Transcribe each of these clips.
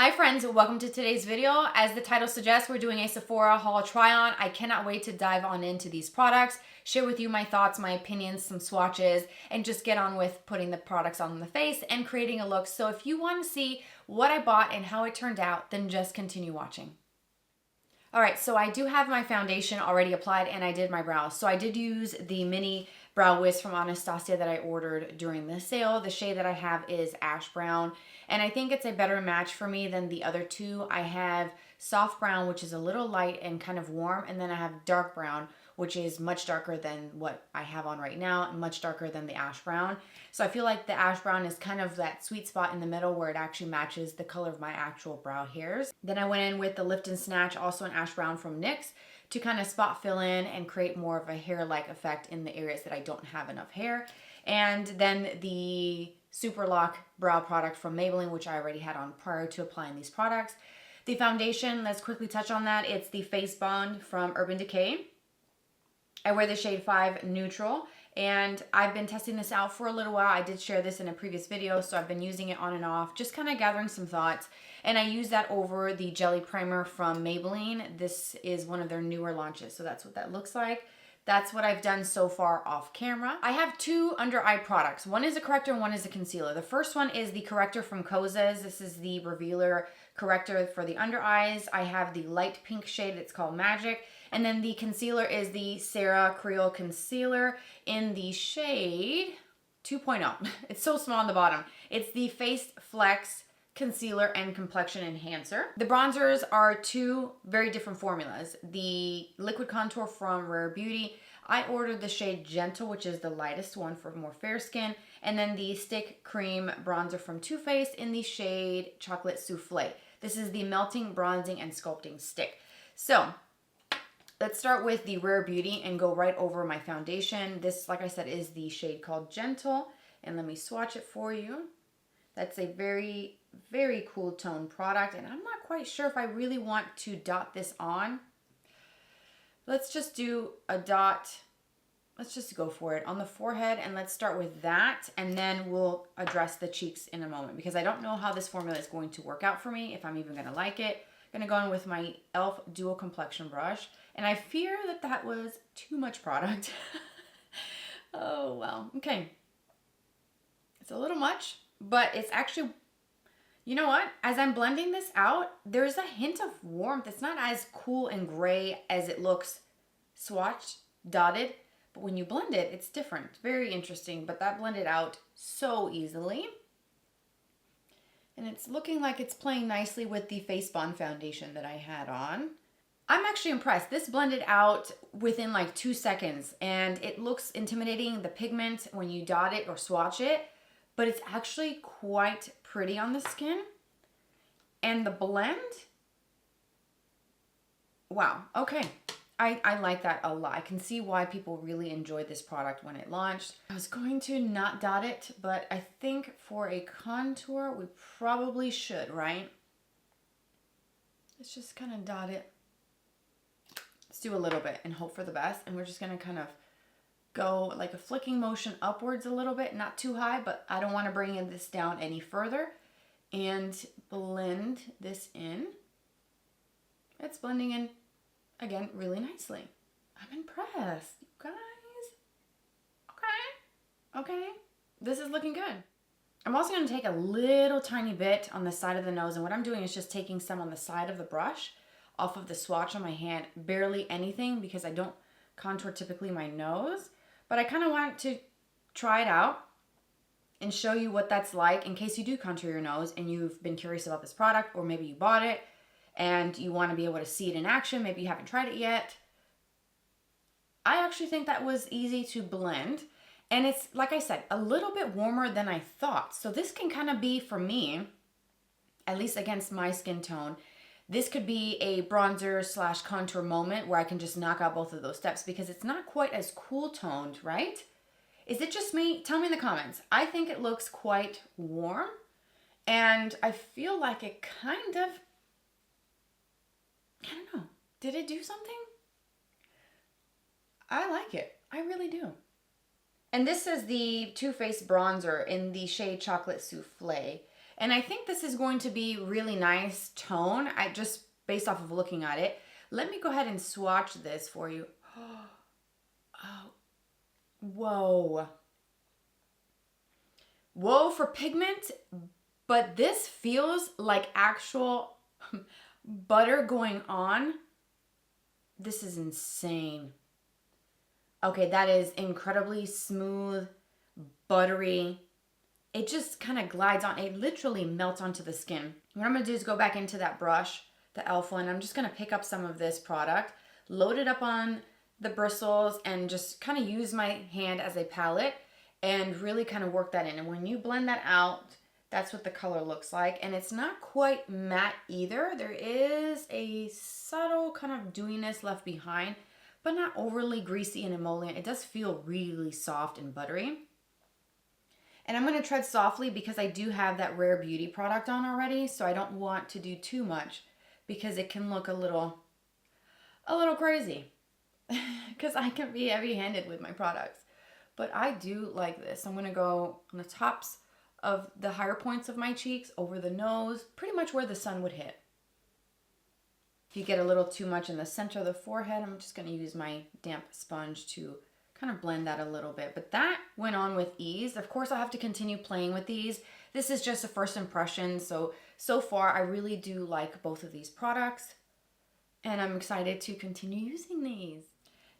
Hi friends, welcome to today's video. As the title suggests, we're doing a Sephora Haul Try On. I cannot wait to dive on into these products, share with you my thoughts, my opinions, some swatches, and just get on with putting the products on the face and creating a look. So if you want to see what I bought and how it turned out, then just continue watching. All right, so I do have my foundation already applied and I did my brows. So I did use the mini Brow Wiz from Anastasia that I ordered during the sale. The shade that I have is Ash Brown, and I think it's a better match for me than the other two. I have Soft Brown, which is a little light and kind of warm, and then I have Dark Brown, which is much darker than what I have on right now, and much darker than the Ash Brown. So I feel like the Ash Brown is kind of that sweet spot in the middle where it actually matches the color of my actual brow hairs. Then I went in with the Lift and Snatch, also an Ash Brown from NYX, to kind of spot fill in and create more of a hair-like effect in the areas that I don't have enough hair. And then the Super Lock brow product from Maybelline, which I already had on prior to applying these products. The foundation, let's quickly touch on that. It's the Face Bond from Urban Decay. I wear the shade 5 Neutral, and I've been testing this out for a little while. I did share this in a previous video, so I've been using it on and off, just kind of gathering some thoughts. And I use that over the Jelly Primer from Maybelline. This is one of their newer launches, so that's what that looks like. That's what I've done so far off camera. I have two under eye products. One is a corrector and one is a concealer. The first one is the corrector from Kosas. This is the Revealer corrector for the under eyes. I have the light pink shade. It's called Magic. And then the concealer is the Sarah Creal concealer in the shade 2.0. It's so small on the bottom. It's the Face Flex Concealer and Complexion Enhancer. The bronzers are two very different formulas. The liquid contour from Rare Beauty, I ordered the shade Gentle, which is the lightest one for more fair skin, and then the Stick Cream bronzer from Too Faced in the shade Chocolate Soufflé. This is the Melting, Bronzing, and Sculpting Stick. So let's start with the Rare Beauty and go right over my foundation. This, like I said, is the shade called Gentle, and let me swatch it for you. That's a very, very cool tone product, and I'm not quite sure if I really want to dot this on. Let's just do a dot. Let's just go for it on the forehead, and let's start with that, and then we'll address the cheeks in a moment because I don't know how this formula is going to work out for me, if I'm even going to like it. I'm going to go in with my e.l.f. Dual Complexion Brush, and I fear that that was too much product. Oh, well, okay. It's a little much, but it's actually, you know what? As I'm blending this out, there's a hint of warmth. It's not as cool and gray as it looks swatched, dotted, but when you blend it, it's different. Very interesting, but that blended out so easily. And it's looking like it's playing nicely with the Face Bond foundation that I had on. I'm actually impressed. This blended out within like 2 seconds, and it looks intimidating, the pigment, when you dot it or swatch it, but it's actually quite pretty on the skin. And the blend, wow, okay. I like that a lot. I can see why people really enjoyed this product when it launched. I was going to not dot it, but I think for a contour, we probably should, right? Let's just kind of dot it. Let's do a little bit and hope for the best. And we're just gonna kind of go like a flicking motion upwards a little bit, not too high, but I don't want to bring this down any further, and blend this in. It's blending in again really nicely. I'm impressed, you guys. Okay, this is looking good. I'm also going to take a little tiny bit on the side of the nose, and what I'm doing is just taking some on the side of the brush off of the swatch on my hand, barely anything because I don't contour typically my nose. But I kind of want to try it out and show you what that's like in case you do contour your nose and you've been curious about this product, or maybe you bought it and you want to be able to see it in action. Maybe you haven't tried it yet. I actually think that was easy to blend. And it's, like I said, a little bit warmer than I thought. So this can kind of be, for me, at least against my skin tone, this could be a bronzer / contour moment where I can just knock out both of those steps because it's not quite as cool toned, right? Is it just me? Tell me in the comments. I think it looks quite warm, and I feel like it kind of, I don't know. Did it do something? I like it. I really do. And this is the Too Faced bronzer in the shade Chocolate Soufflé. And I think this is going to be really nice tone. I just based off of looking at it. Let me go ahead and swatch this for you. Oh, whoa. Whoa for pigment, but this feels like actual butter going on. This is insane. Okay, that is incredibly smooth, buttery. It just kind of glides on. It literally melts onto the skin. What I'm going to do is go back into that brush, the e.l.f. one. I'm just going to pick up some of this product, load it up on the bristles, and just kind of use my hand as a palette and really kind of work that in. And when you blend that out, that's what the color looks like. And it's not quite matte either. There is a subtle kind of dewiness left behind, but not overly greasy and emollient. It does feel really soft and buttery. And I'm going to tread softly because I do have that Rare Beauty product on already, so I don't want to do too much because it can look a little crazy because I can be heavy-handed with my products. But I do like this. I'm going to go on the tops of the higher points of my cheeks, over the nose, pretty much where the sun would hit. If you get a little too much in the center of the forehead, I'm just going to use my damp sponge to kind of blend that a little bit. But that went on with ease. Of course, I'll have to continue playing with these. This is just a first impression. So far, I really do like both of these products. And I'm excited to continue using these.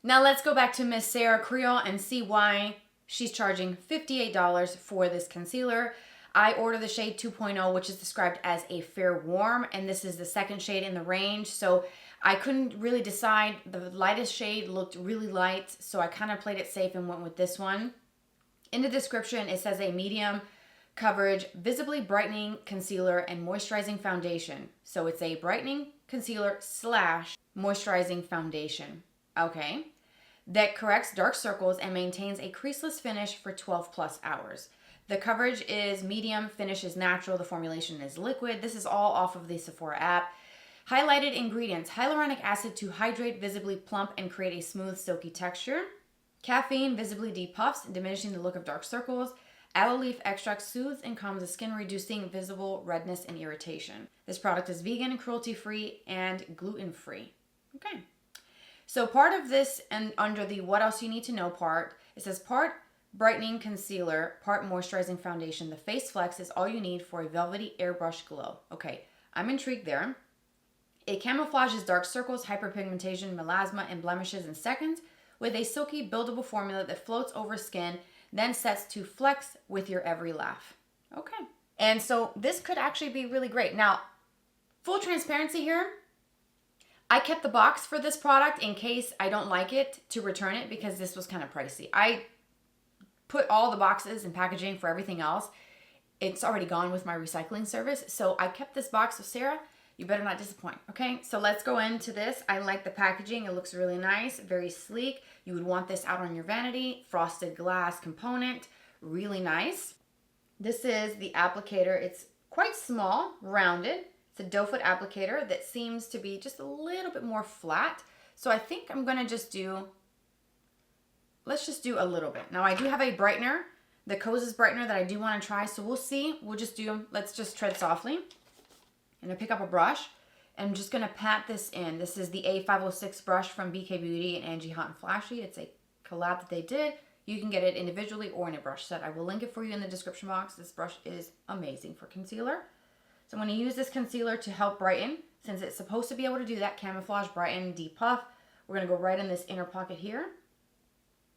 Now let's go back to Miss Sarah Creal and see why she's charging $58 for this concealer. I ordered the shade 2.0, which is described as a fair warm, and this is the second shade in the range. So I couldn't really decide. The lightest shade looked really light, so I kind of played it safe and went with this one. In the description, it says a medium coverage, visibly brightening concealer and moisturizing foundation. So it's a brightening concealer / moisturizing foundation. Okay. That corrects dark circles and maintains a creaseless finish for 12 plus hours. The coverage is medium, finish is natural, the formulation is liquid. This is all off of the Sephora app. Highlighted ingredients: hyaluronic acid to hydrate, visibly plump, and create a smooth, silky texture. Caffeine visibly depuffs, diminishing the look of dark circles. Aloe leaf extract soothes and calms the skin, reducing visible redness and irritation. This product is vegan, cruelty-free, and gluten-free. Okay. So part of this, and under the what else you need to know part, it says part brightening concealer, part moisturizing foundation. The Face Flex is all you need for a velvety airbrush glow. Okay, I'm intrigued there. It camouflages dark circles, hyperpigmentation, melasma, and blemishes in seconds with a silky, buildable formula that floats over skin, then sets to flex with your every laugh. Okay. And so this could actually be really great. Now, full transparency here, I kept the box for this product in case I don't like it to return it because this was kind of pricey. I put all the boxes and packaging for everything else. It's already gone with my recycling service. So I kept this box. So Sarah, you better not disappoint. Okay, so let's go into this. I like the packaging. It looks really nice, very sleek. You would want this out on your vanity. Frosted glass component, really nice. This is the applicator. It's quite small, rounded. It's a doe foot applicator that seems to be just a little bit more flat. So I think I'm gonna just do, let's just do a little bit. Now I do have a brightener, the Kosas brightener that I do wanna try. So we'll see, let's just tread softly. I'm gonna pick up a brush and I'm just gonna pat this in. This is the A506 brush from BK Beauty and Angie Hot and Flashy. It's a collab that they did. You can get it individually or in a brush set. I will link it for you in the description box. This brush is amazing for concealer. So I'm going to use this concealer to help brighten, since it's supposed to be able to do that, camouflage, brighten, depuff. We're going to go right in this inner pocket here.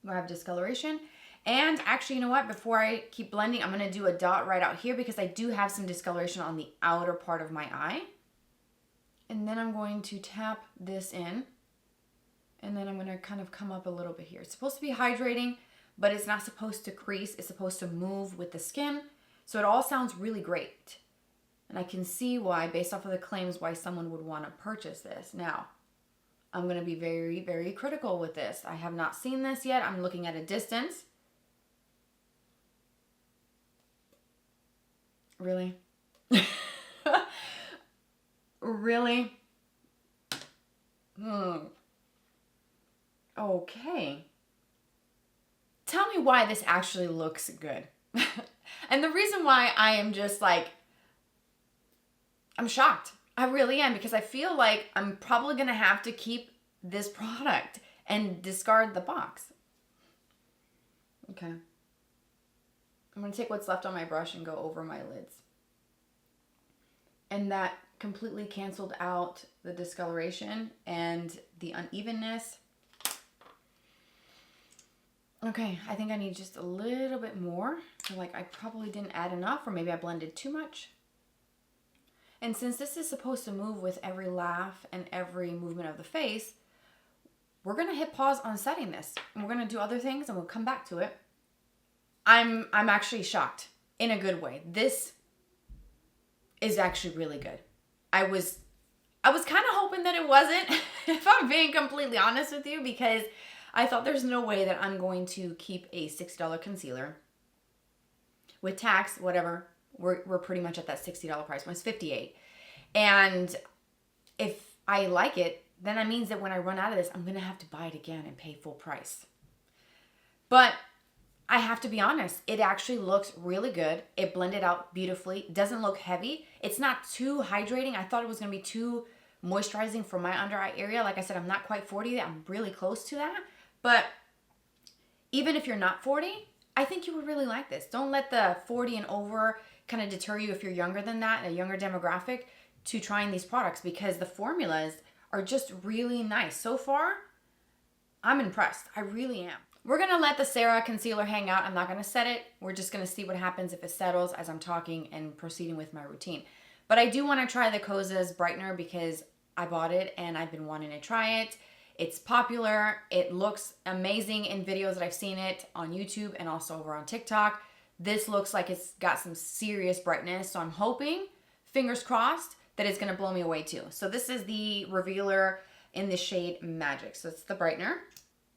We'll have discoloration. And actually, you know what? Before I keep blending, I'm going to do a dot right out here because I do have some discoloration on the outer part of my eye. And then I'm going to tap this in. And then I'm going to kind of come up a little bit here. It's supposed to be hydrating, but it's not supposed to crease. It's supposed to move with the skin. So it all sounds really great. And I can see why, based off of the claims, why someone would want to purchase this. Now, I'm going to be very, very critical with this. I have not seen this yet. I'm looking at a distance. Really? Really? Okay. Tell me why this actually looks good. And the reason why I am just like, I'm shocked. I really am, because I feel like I'm probably going to have to keep this product and discard the box. Okay. I'm going to take what's left on my brush and go over my lids. And that completely canceled out the discoloration and the unevenness. Okay, I think I need just a little bit more. I feel like I probably didn't add enough, or maybe I blended too much. And since this is supposed to move with every laugh and every movement of the face, we're gonna hit pause on setting this. And we're gonna do other things and we'll come back to it. I'm actually shocked in a good way. This is actually really good. I was kind of hoping that it wasn't, if I'm being completely honest with you, because I thought there's no way that I'm going to keep a $6 concealer. With tax, whatever, we're pretty much at that $60 price. It's $58. And if I like it, then that means that when I run out of this, I'm going to have to buy it again and pay full price. But I have to be honest, it actually looks really good. It blended out beautifully. It doesn't look heavy. It's not too hydrating. I thought it was going to be too moisturizing for my under eye area. Like I said, I'm not quite 40. I'm really close to that. But even if you're not 40, I think you would really like this. Don't let the 40 and over kind of deter you if you're younger than that, a younger demographic, to trying these products, because the formulas are just really nice. So far, I'm impressed. I really am. We're going to let the Sarah concealer hang out. I'm not going to set it. We're just going to see what happens if it settles as I'm talking and proceeding with my routine. But I do want to try the Kosas brightener because I bought it and I've been wanting to try it. It's popular. It looks amazing in videos that I've seen it on YouTube and also over on TikTok. This looks like it's got some serious brightness. So I'm hoping, fingers crossed, that it's going to blow me away too. So this is the revealer in the shade Magic. So it's the brightener.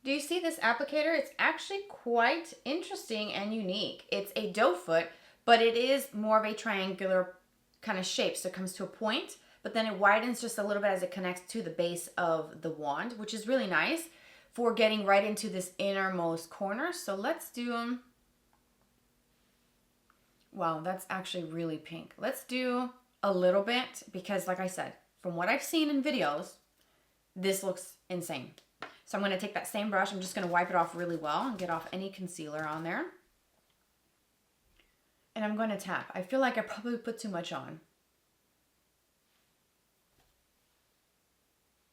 Do you see this applicator? It's actually quite interesting and unique. It's a doe foot, but it is more of a triangular kind of shape. So it comes to a point, but then it widens just a little bit as it connects to the base of the wand, which is really nice for getting right into this innermost corner. So let's do, wow, that's actually really pink. Let's do a little bit because, like I said, from what I've seen in videos, this looks insane. So I'm going to take that same brush. I'm just going to wipe it off really well and get off any concealer on there. And I'm going to tap. I feel like I probably put too much on.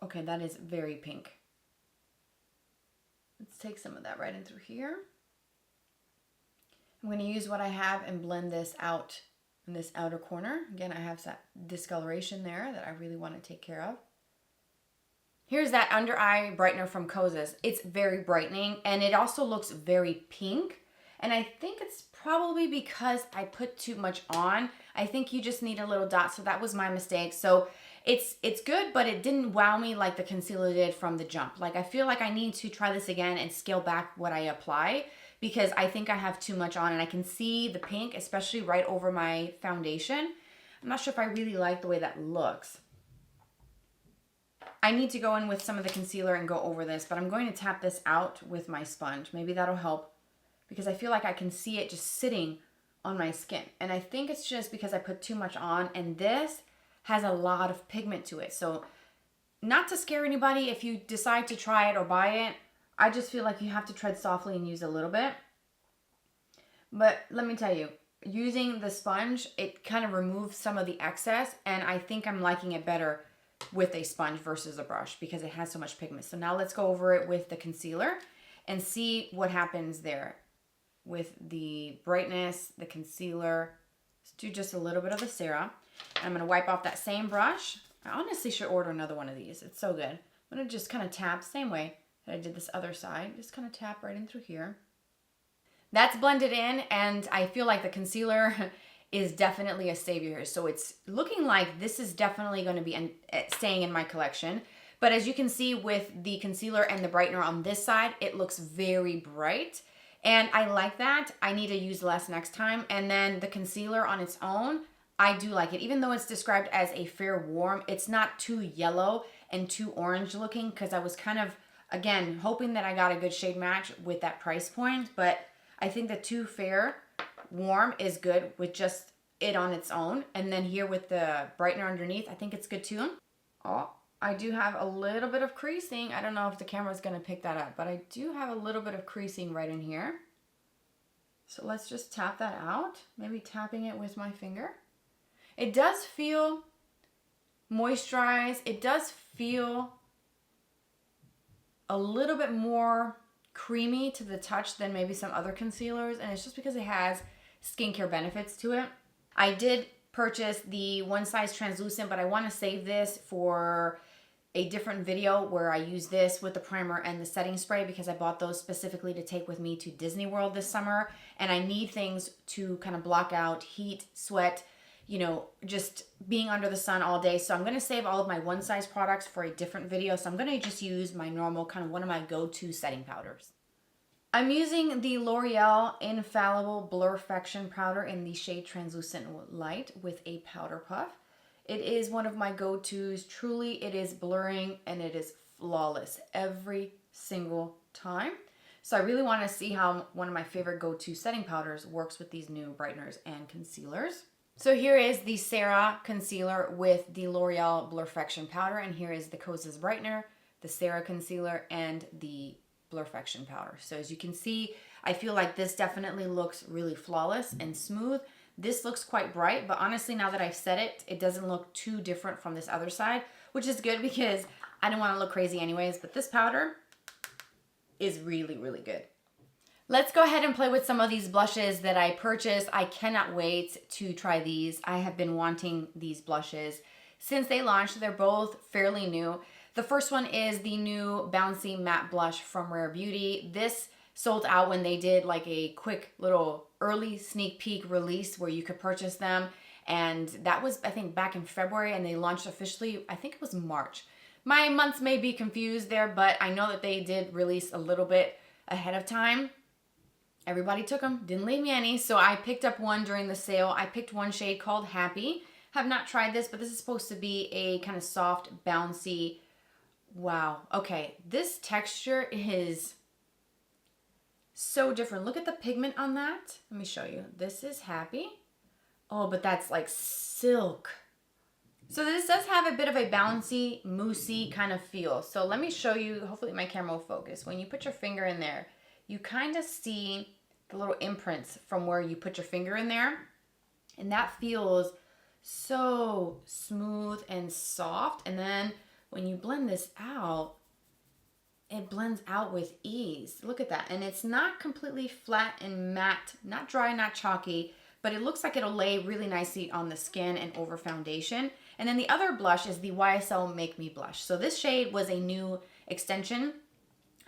Okay, that is very pink. Let's take some of that right in through here. I'm going to use what I have and blend this out in this outer corner. Again, I have that discoloration there that I really want to take care of. Here's that under eye brightener from Kosas. It's very brightening and it also looks very pink. And I think it's probably because I put too much on. I think you just need a little dot. So that was my mistake. So it's good, but it didn't wow me like the concealer did from the jump. Like I feel like I need to try this again and scale back what I apply because I think I have too much on and I can see the pink, especially right over my foundation. I'm not sure if I really like the way that looks. I need to go in with some of the concealer and go over this, but I'm going to tap this out with my sponge. Maybe that'll help because I feel like I can see it just sitting on my skin. And I think it's just because I put too much on and this has a lot of pigment to it. So not to scare anybody if you decide to try it or buy it, I just feel like you have to tread softly and use a little bit. But let me tell you, using the sponge, it kind of removes some of the excess and I think I'm liking it better with a sponge versus a brush because it has so much pigment. So now let's go over it with the concealer and see what happens there with the brightness, the concealer. Let's do just a little bit of the Sarah. And I'm going to wipe off that same brush. I honestly should order another one of these. It's so good. I'm going to just kind of tap same way that I did this other side. Just kind of tap right in through here. That's blended in and I feel like the concealer is definitely a savior. So it's looking like this is definitely going to be staying in my collection. But as you can see with the concealer and the brightener on this side, it looks very bright. And I like that. I need to use less next time. And then the concealer on its own, I do like it. Even though it's described as a fair warm, it's not too yellow and too orange looking because I was kind of, again, hoping that I got a good shade match with that price point. But I think the too fair warm is good with just, it on its own. And then here with the brightener underneath, I think it's good too. Oh, I do have a little bit of creasing. I don't know if the camera is going to pick that up, but I do have a little bit of creasing right in here. So let's just tap that out, maybe tapping it with my finger. It does feel moisturized. It does feel a little bit more creamy to the touch than maybe some other concealers, and it's just because it has skincare benefits to it. I did purchase the one size translucent, but I want to save this for a different video where I use this with the primer and the setting spray, because I bought those specifically to take with me to Disney World this summer, and I need things to kind of block out heat, sweat, you know, just being under the sun all day. So I'm going to save all of my one size products for a different video. So I'm going to just use my normal, kind of one of my go-to setting powders. I'm using the L'Oreal Infallible Blur Fection powder in the shade Translucent Light with a powder puff. It is one of my go-tos. Truly, it is blurring and it is flawless every single time. So I really want to see how one of my favorite go-to setting powders works with these new brighteners and concealers. So here is the Sarah concealer with the L'Oreal Blurfection powder, and here is the Kosas brightener, the Sarah concealer, and the Blurfection powder. So as you can see, I feel like this definitely looks really flawless and smooth. This looks quite bright, but honestly, now that I've set it, it doesn't look too different from this other side, which is good because I don't want to look crazy anyways, but this powder is really, really good. Let's go ahead and play with some of these blushes that I purchased. I cannot wait to try these. I have been wanting these blushes since they launched. They're both fairly new. The first one is the new Bouncy Matte Blush from Rare Beauty. This sold out when they did like a quick little early sneak peek release where you could purchase them. And that was, I think, back in February, and they launched officially, I think it was March. My months may be confused there, but I know that they did release a little bit ahead of time. Everybody took them, didn't leave me any, so I picked up one during the sale. I picked one shade called Happy. Have not tried this, but this is supposed to be a kind of soft, bouncy. Wow. Okay, this texture is so different. Look at the pigment on that. Let me show you. This is Happy. Oh, but that's like silk. So this does have a bit of a bouncy, moussey kind of feel. So let me show you, hopefully my camera will focus. When you put your finger in there, you kind of see the little imprints from where you put your finger in there. And that feels so smooth and soft. And then when you blend this out, it blends out with ease. Look at that. And it's not completely flat and matte, not dry, not chalky, but it looks like it'll lay really nicely on the skin and over foundation. And then the other blush is the YSL Make Me Blush. So this shade was a new extension.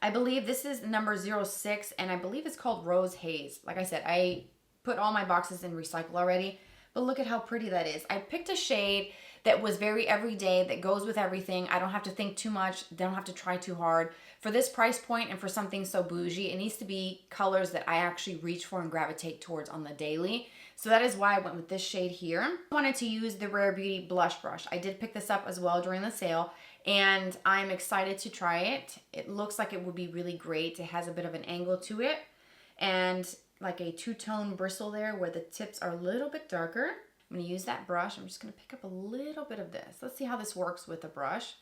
I believe this is number 06, and I believe it's called Rose Haze. Like I said, I put all my boxes in recycle already, but look at how pretty that is. I picked a shade that was very everyday, that goes with everything. I don't have to think too much, don't have to try too hard. For this price point and for something so bougie, it needs to be colors that I actually reach for and gravitate towards on the daily. So that is why I went with this shade here. I wanted to use the Rare Beauty Blush Brush. I did pick this up as well during the sale, and I'm excited to try it. It looks like it would be really great. It has a bit of an angle to it and like a two-tone bristle there where the tips are a little bit darker. I'm gonna use that brush. I'm just gonna pick up a little bit of this. Let's see how this works with the brush.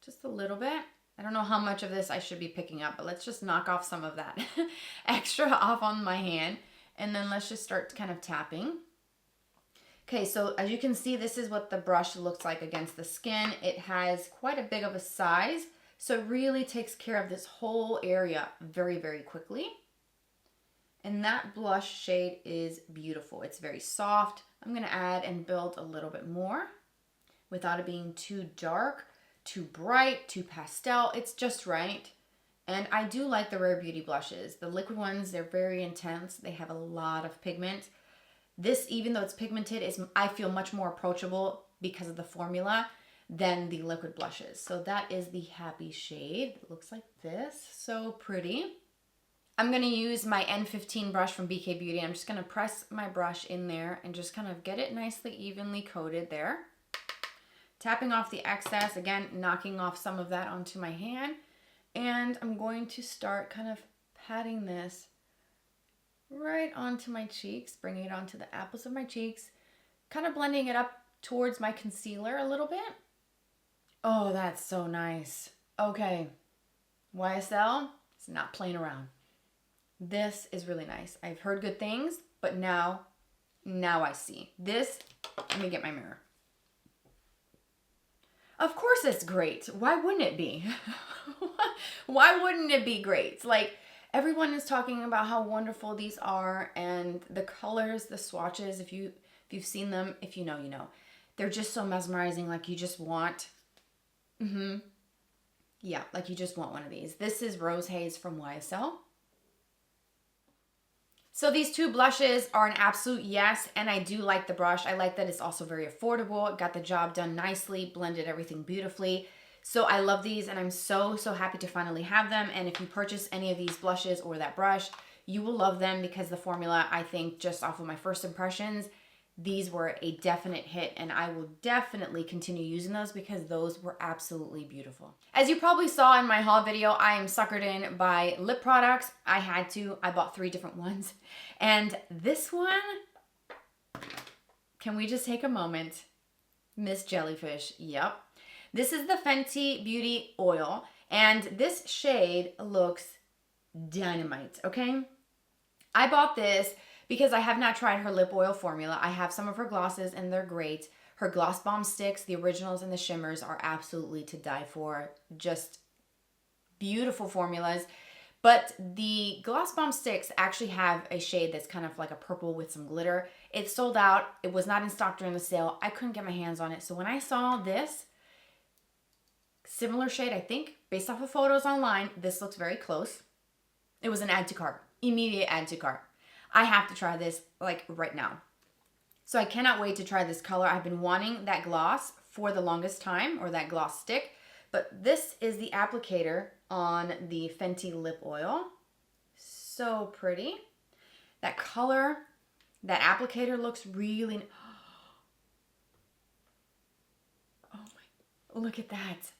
Just a little bit. I don't know how much of this I should be picking up, but let's just knock off some of that extra off on my hand. And then let's just start kind of tapping. Okay, so as you can see, this is what the brush looks like against the skin. It has quite a big of a size, so it really takes care of this whole area very, very quickly. And that blush shade is beautiful. It's very soft. I'm gonna add and build a little bit more without it being too dark, too bright, too pastel. It's just right. And I do like the Rare Beauty blushes. The liquid ones, they're very intense. They have a lot of pigment. This, even though it's pigmented, is, I feel, much more approachable because of the formula than the liquid blushes. So that is the Happy shade. It looks like this. So pretty. I'm going to use my N15 brush from BK Beauty. I'm just going to press my brush in there and just kind of get it nicely evenly coated there. Tapping off the excess, again, knocking off some of that onto my hand. And I'm going to start kind of patting this right onto my cheeks, bringing it onto the apples of my cheeks, kind of blending it up towards my concealer a little bit. Oh, that's so nice. Okay, YSL is not playing around. This is really nice. I've heard good things, but now I see. This, let me get my mirror. Of course it's great. Why wouldn't it be? Why wouldn't it be great? Like, everyone is talking about how wonderful these are, and the colors, the swatches, if you've seen them, if you know, you know. They're just so mesmerizing, like you just want, yeah, like you just want one of these. This is Rose Haze from YSL. So these two blushes are an absolute yes, and I do like the brush. I like that it's also very affordable. It got the job done nicely, blended everything beautifully. So I love these, and I'm so happy to finally have them. And if you purchase any of these blushes or that brush, you will love them, because the formula, I think, just off of my first impressions, these were a definite hit, and I will definitely continue using those because those were absolutely beautiful. As you probably saw in my haul video, I am suckered in by lip products. I bought 3 different ones. And this one, can we just take a moment? Miss Jellyfish, yep. This is the Fenty Beauty Oil, and this shade looks dynamite, okay? I bought this because I have not tried her lip oil formula. I have some of her glosses, and they're great. Her gloss bomb sticks, the originals and the shimmers, are absolutely to die for. Just beautiful formulas. But the gloss bomb sticks actually have a shade that's kind of like a purple with some glitter. It sold out. It was not in stock during the sale. I couldn't get my hands on it. So when I saw this, similar shade, I think, based off of photos online, this looks very close. It was an add to cart. Immediate add to cart. I have to try this like right now. So I cannot wait to try this color. I've been wanting that gloss for the longest time, or that gloss stick. But this is the applicator on the Fenty lip oil. So pretty. That color, that applicator looks really... Oh my, look at that.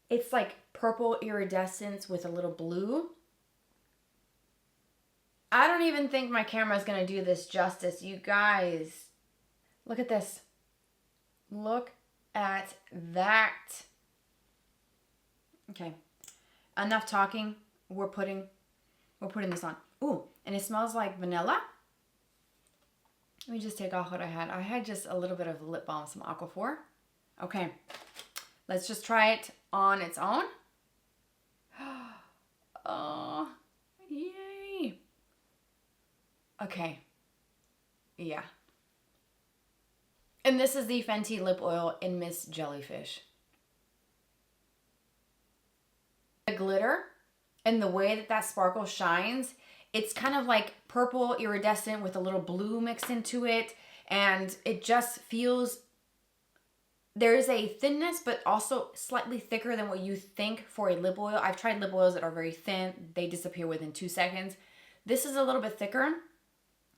It's like purple iridescence with a little blue. I don't even think my camera is going to do this justice. You guys, look at this. Look at that. Okay, enough talking. We're putting this on. Ooh, and it smells like vanilla. Let me just take off what I had. I had just a little bit of lip balm, some Aquaphor. Okay, let's just try it on its own. Oh, yay. Okay, yeah. And this is the Fenty lip oil in Miss Jellyfish. The glitter and the way that that sparkle shines, it's kind of like purple iridescent with a little blue mixed into it, and it just feels, there is a thinness but also slightly thicker than what you think for a lip oil. I've tried lip oils that are very thin. They disappear within 2 seconds. This is a little bit thicker.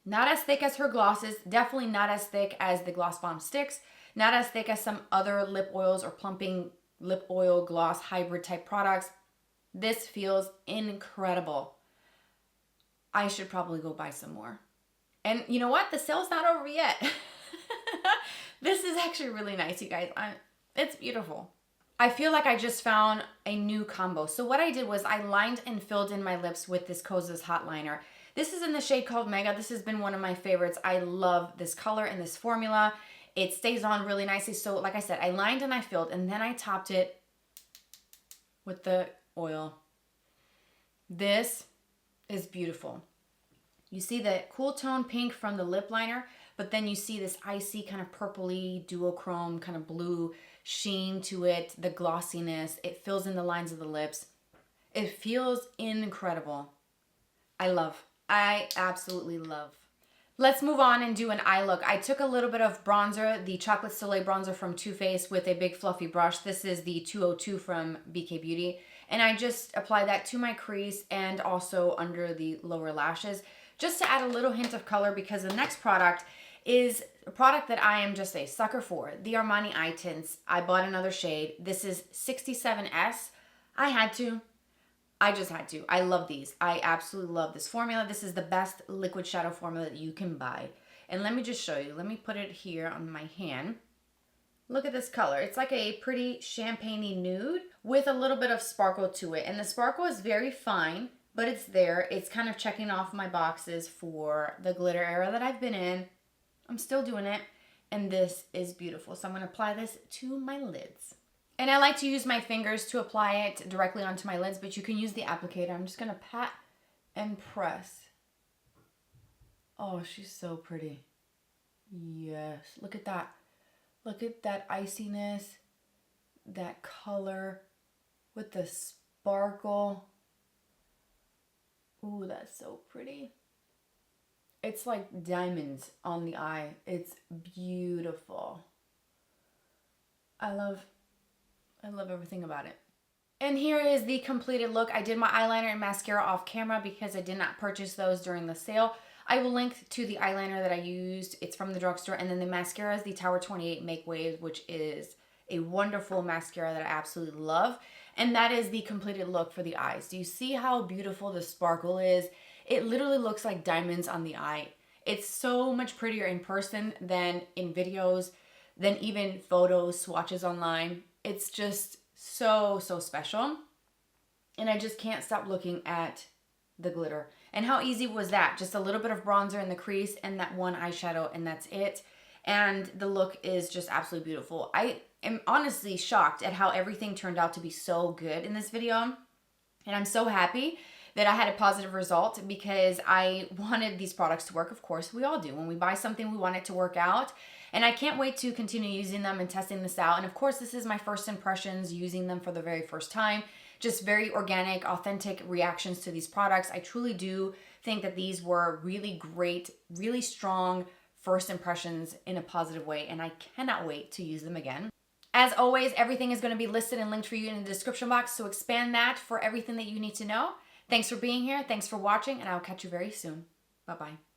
Not as thick as her glosses, definitely not as thick as the Gloss Bomb Sticks, not as thick as some other lip oils or plumping lip oil gloss hybrid type products. This feels incredible. I should probably go buy some more. And you know what? The sale's not over yet. This is actually really nice, you guys. It's beautiful. I feel like I just found a new combo. So what I did was I lined and filled in my lips with this Kosas Hot Liner. This is in the shade called Mega. This has been one of my favorites. I love this color and this formula. It stays on really nicely. So like I said, I lined and I filled, and then I topped it with the oil. This is beautiful. You see the cool tone pink from the lip liner, but then you see this icy kind of purpley duochrome kind of blue sheen to it, the glossiness. It fills in the lines of the lips. It feels incredible. I absolutely love. Let's move on and do an eye look. I took a little bit of bronzer, the Chocolate Soleil bronzer from Too Faced, with a big fluffy brush. This is the 202 from BK Beauty. And I just applied that to my crease and also under the lower lashes, just to add a little hint of color, because the next product is a product that I am just a sucker for. The Armani Eye Tints. I bought another shade. This is 67S. I just had to. I love these. I absolutely love this formula. This is the best liquid shadow formula that you can buy. And let me just show you. Let me put it here on my hand. Look at this color. It's like a pretty champagne-y nude with a little bit of sparkle to it. And the sparkle is very fine, but it's there. It's kind of checking off my boxes for the glitter era that I've been in. I'm still doing it. And this is beautiful. So I'm going to apply this to my lids. And I like to use my fingers to apply it directly onto my lids, but you can use the applicator. I'm just going to pat and press. Oh, she's so pretty. Yes. Look at that. Look at that iciness, that color with the sparkle. Ooh, that's so pretty. It's like diamonds on the eye. It's beautiful. I love everything about it. And here is the completed look. I did my eyeliner and mascara off camera because I did not purchase those during the sale. I will link to the eyeliner that I used. It's from the drugstore. And then the mascara is the Tower 28 Make Waves, which is a wonderful mascara that I absolutely love. And that is the completed look for the eyes. Do you see how beautiful the sparkle is? It literally looks like diamonds on the eye. It's so much prettier in person than in videos, than even photos, swatches online. It's just so, so special. And I just can't stop looking at the glitter. And how easy was that? Just a little bit of bronzer in the crease and that one eyeshadow, and that's it. And the look is just absolutely beautiful. I am honestly shocked at how everything turned out to be so good in this video. And I'm so happy that I had a positive result because I wanted these products to work. Of course, we all do. When we buy something, we want it to work out. And I can't wait to continue using them and testing this out. And of course, this is my first impressions using them for the very first time. Just very organic, authentic reactions to these products. I truly do think that these were really great, really strong first impressions in a positive way. And I cannot wait to use them again. As always, everything is going to be listed and linked for you in the description box. So expand that for everything that you need to know. Thanks for being here. Thanks for watching. And I'll catch you very soon. Bye-bye.